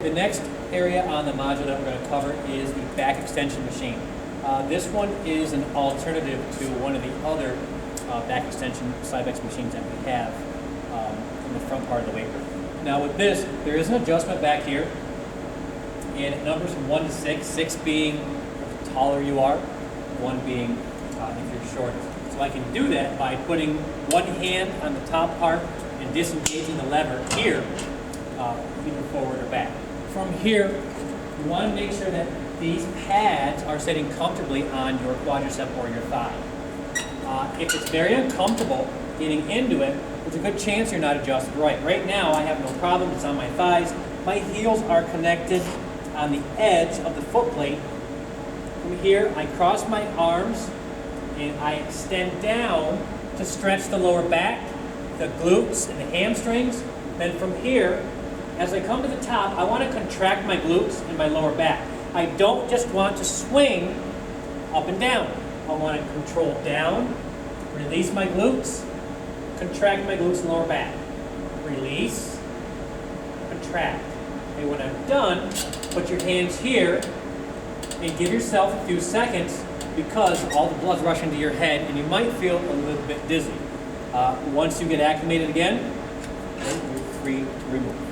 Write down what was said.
The next area on the module that we're going to cover is the back extension machine. This one is an alternative to one of the other back extension Cybex machines that we have in the front part of the weight room. Now with this, there is an adjustment back here, and it numbers from 1 to 6, 6 being the taller you are, 1 being if you're shorter. So I can do that by putting one hand on the top part and disengaging the lever here, either forward or back. From here, you want to make sure that these pads are sitting comfortably on your quadricep or your thigh. If it's very uncomfortable getting into it, there's a good chance you're not adjusted right. Right now, I have no problem. It's on my thighs. My heels are connected on the edge of the foot plate. From here, I cross my arms and I extend down to stretch the lower back, the glutes, and the hamstrings. Then from here, as I come to the top, I want to contract my glutes and my lower back. I don't just want to swing up and down. I want to control down, release my glutes, contract my glutes and lower back. Release, contract. Okay, when I'm done, put your hands here and give yourself a few seconds because all the blood's rushing to your head and you might feel a little bit dizzy. Once you get acclimated again, you're free to remove.